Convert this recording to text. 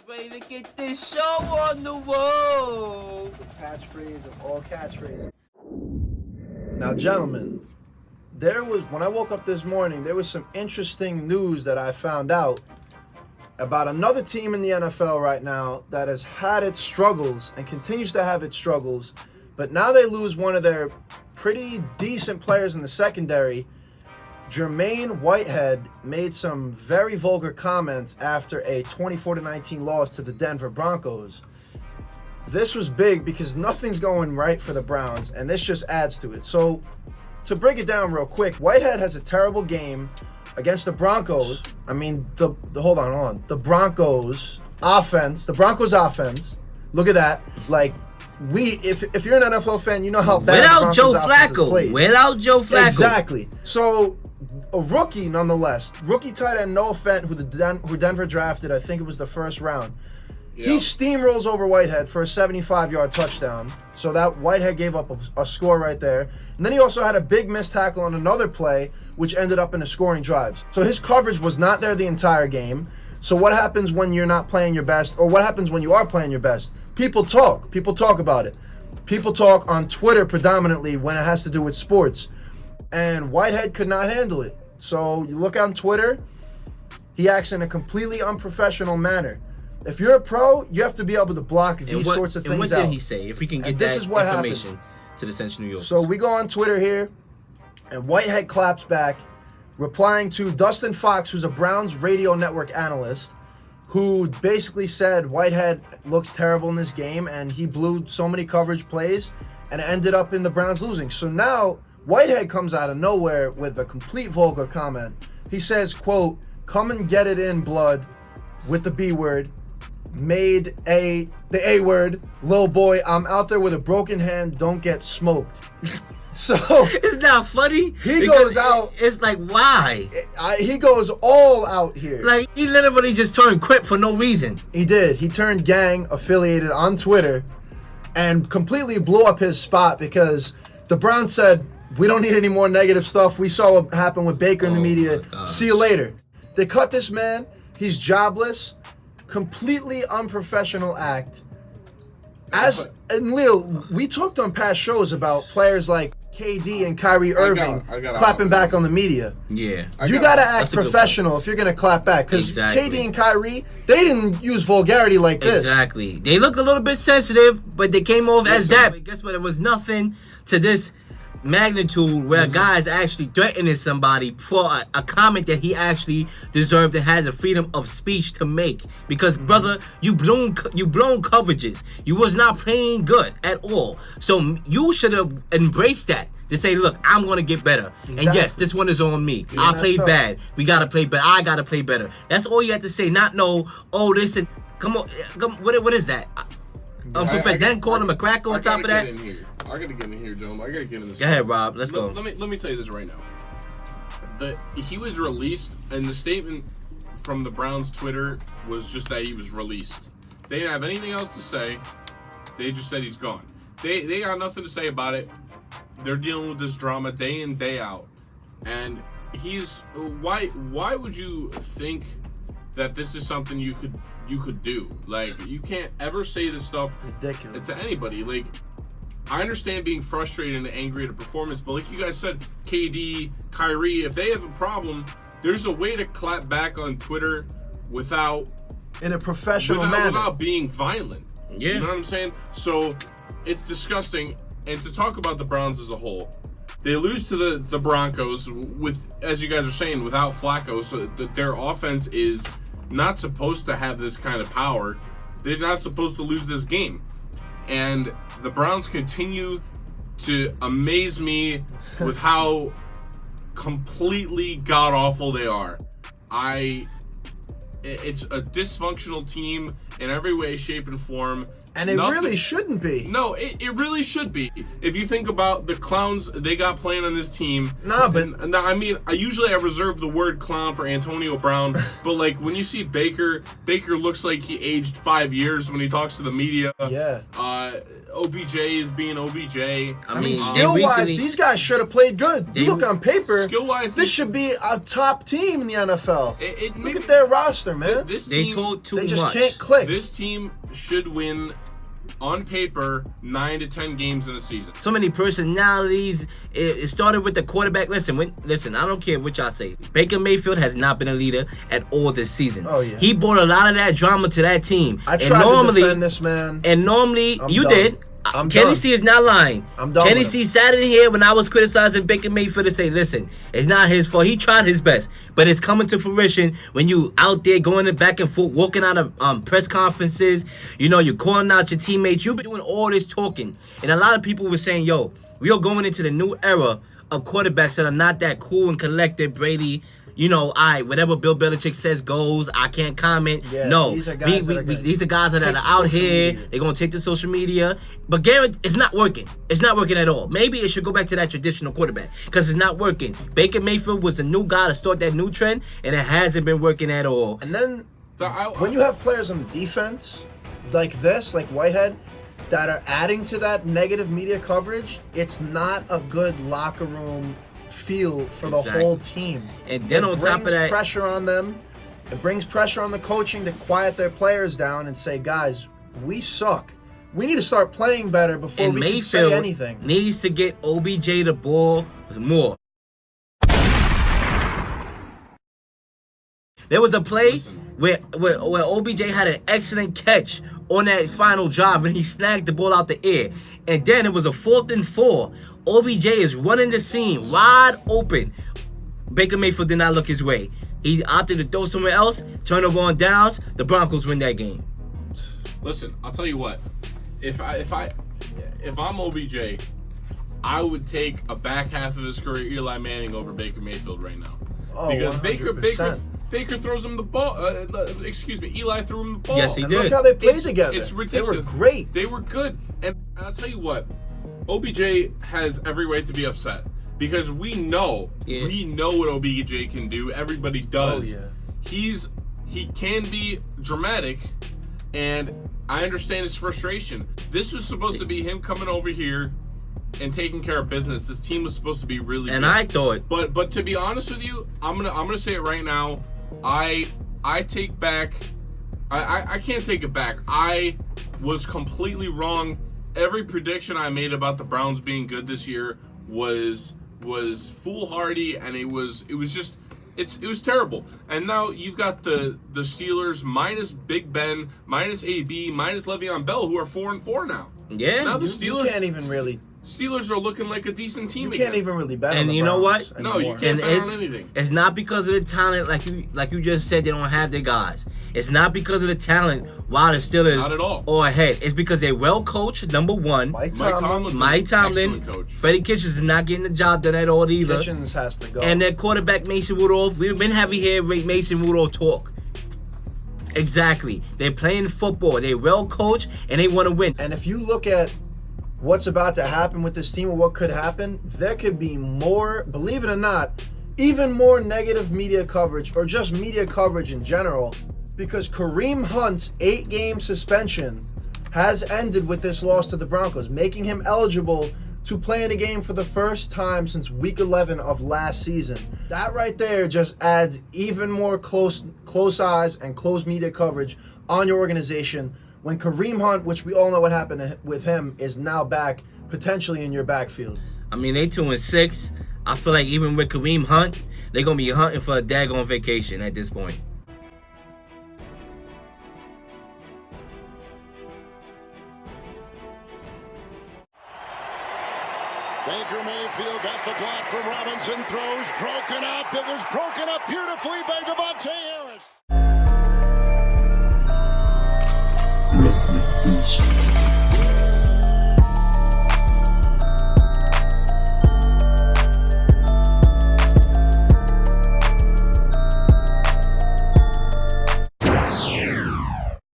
Ready to get this show on the road. The catchphrase of all catchphrases. Now, gentlemen, when I woke up this morning, there was some interesting news that I found out about another team in the NFL right now that has had its struggles and continues to have its struggles, but now they lose one of their pretty decent players in the secondary. Jermaine Whitehead made some very vulgar comments after a 24-19 loss to the Denver Broncos. This was big because nothing's going right for the Browns, and this just adds to it. So, to break it down real quick, Whitehead has a terrible game against the Broncos. I mean, hold on. The Broncos offense, look at that. Like, if you're an NFL fan, you know how bad Without Joe Flacco. Exactly. So, a rookie, nonetheless, rookie tight end Noah Fent, who Denver drafted, I think it was the first round. Yep. He steamrolls over Whitehead for a 75-yard touchdown. So that Whitehead gave up a score right there. And then he also had a big missed tackle on another play, which ended up in a scoring drive. So his coverage was not there the entire game. So what happens when you're not playing your best, or what happens when you are playing your best? People talk. People talk about it. People talk on Twitter predominantly when it has to do with sports. And Whitehead could not handle it. So you look on Twitter, he acts in a completely unprofessional manner. If you're a pro, you have to be able to block these sorts of things out. And what did he say? If we can get that information to the Central New York. So we go on Twitter here, and Whitehead claps back, replying to Dustin Fox, who's a Browns radio network analyst, who basically said Whitehead looks terrible in this game, and he blew so many coverage plays, and it ended up in the Browns losing. So now Whitehead comes out of nowhere with a complete vulgar comment. He says, quote, "Come and get it in, blood," with the B word, made the A word, "Lil boy, I'm out there with a broken hand, don't get smoked." So it's not funny. He goes out. It's like, why? He goes all out here. Like, he literally just turned quip for no reason. He did. He turned gang affiliated on Twitter and completely blew up his spot because the Browns said, "We don't need any more negative stuff. We saw what happened with Baker in the media. See you later." They cut this man. He's jobless. Completely unprofessional act. And Leel, we talked on past shows about players like KD and Kyrie Irving clapping back on the media. Yeah. You gotta act professional if you're gonna clap back. Because KD and Kyrie, they didn't use vulgarity like this. Exactly. They looked a little bit sensitive, but they came off as that. But guess what? It was nothing to this magnitude where a guy is actually threatening somebody for a comment that he actually deserved and had the freedom of speech to make. Because brother, you blown coverages. You was not playing good at all. So you should have embraced that to say, look, I'm gonna get better. Exactly. And yes, this one is on me. I played bad. We gotta play better. I gotta play better. That's all you have to say. Not no. Oh, this and come on. What is that? Then call him a cracker on top of that. I gotta get in here, Joe. I gotta get in this. Go ahead, Rob. Let's go. Let me tell you this right now. He was released, and the statement from the Browns Twitter was just that he was released. They didn't have anything else to say. They just said he's gone. They got nothing to say about it. They're dealing with this drama day in, day out. And why would you think that this is something you could do? Like, you can't ever say this stuff ridiculous to anybody. Like, I understand being frustrated and angry at a performance, but like you guys said, KD, Kyrie, if they have a problem, there's a way to clap back on Twitter in a professional manner, without being violent. Yeah. You know what I'm saying? So it's disgusting. And to talk about the Browns as a whole, they lose to the Broncos with, as you guys are saying, without Flacco. So their offense is not supposed to have this kind of power. They're not supposed to lose this game. And the Browns continue to amaze me with how completely god-awful they are. It's a dysfunctional team in every way, shape, and form. And it really shouldn't be. No, it really should be. If you think about the clowns they got playing on this team. I mean, I reserve the word clown for Antonio Brown, but like when you see Baker looks like he aged 5 years when he talks to the media. Yeah. OBJ is being OBJ. I mean, skill-wise, these guys should have played good. You look on paper, skill-wise, this should be a top team in the NFL. Look at their roster. roster, man. This They team, told too They just much. can't click. This team should win, on paper, 9 to 10 games in a season. So many personalities. It started with the quarterback. Listen, I don't care what y'all say. Baker Mayfield has not been a leader at all this season. Oh, yeah. He brought a lot of that drama to that team. I tried to defend this man. And normally, you done. did. I'm Kenny done. C is not lying. I'm done Kenny with C sat in here when I was criticizing Baker Mayfield to say, listen, it's not his fault. He tried his best. But it's coming to fruition when you out there going back and forth, walking out of press conferences. You know, you're calling out your teammates. You've been doing all this talking. And a lot of people were saying, yo, we are going into the new era of quarterbacks that are not that cool and collected. Brady, you know, whatever Bill Belichick says goes. I can't comment. Yeah, no, these are guys these are guys that are out here. They're gonna take to social media. But Garrett, it's not working. It's not working at all. Maybe it should go back to that traditional quarterback because it's not working. Baker Mayfield was the new guy to start that new trend, and it hasn't been working at all. And then when you have players on the defense like this, like Whitehead, that are adding to that negative media coverage, it's not a good locker room feel for the whole team. And then on top of that, it brings pressure on them. It brings pressure on the coaching to quiet their players down and say, guys, we suck. We need to start playing better before we can say anything. Needs to get OBJ the ball more. There was a play where OBJ had an excellent catch on that final drive and he snagged the ball out the air. And then it was a 4th and 4. OBJ is running the seam wide open. Baker Mayfield did not look his way. He opted to throw somewhere else, turnover on downs. The Broncos win that game. Listen, I'll tell you what. If I'm OBJ, I would take a back half of his career Eli Manning over Baker Mayfield right now. Oh, because 100%. Baker throws him the ball. Eli threw him the ball. Yes, he And did. look how they played together. It's ridiculous. They were great. They were good. And I'll tell you what, OBJ has every right to be upset because we know what OBJ can do. Everybody does. Oh, yeah. He can be dramatic, and I understand his frustration. This was supposed to be him coming over here and taking care of business. This team was supposed to be really good. And I thought, but to be honest with you, I'm gonna say it right now. I take back. I can't take it back. I was completely wrong. Every prediction I made about the Browns being good this year was foolhardy, and it was terrible. And now you've got the Steelers minus Big Ben, minus AB, minus Le'Veon Bell, who are 4-4 now. Yeah. Now the You can't even really. Steelers are looking like a decent team You again. can't even really bet on And the you know Browns what? No, you anymore. can't And bet on anything. it's not because of the talent, like you just said, they don't have their guys. It's not because of the talent why the Steelers Not at all. are ahead. It's because they're well coached, number one. Mike Mike Tomlin. excellent coach. Freddie Kitchens is not getting the job done at all either. Kitchens has to go. And their quarterback, Mason Rudolph, we've been having here Mason Rudolph talk. Exactly. They're playing football. They're well coached, and they want to win. And if you look at what's about to happen with this team or what could happen, there could be more, believe it or not, even more negative media coverage or just media coverage in general, because Kareem Hunt's 8-game suspension has ended with this loss to the Broncos, making him eligible to play in a game for the first time since week 11 of last season. That right there just adds even more close eyes and close media coverage on your organization when Kareem Hunt, which we all know what happened with him, is now back potentially in your backfield. I mean, they 2-6. I feel like even with Kareem Hunt, they're going to be hunting for a daggone vacation at this point. Baker Mayfield got the block from Robinson, throws broken up. It was broken up beautifully by Devontae Harris.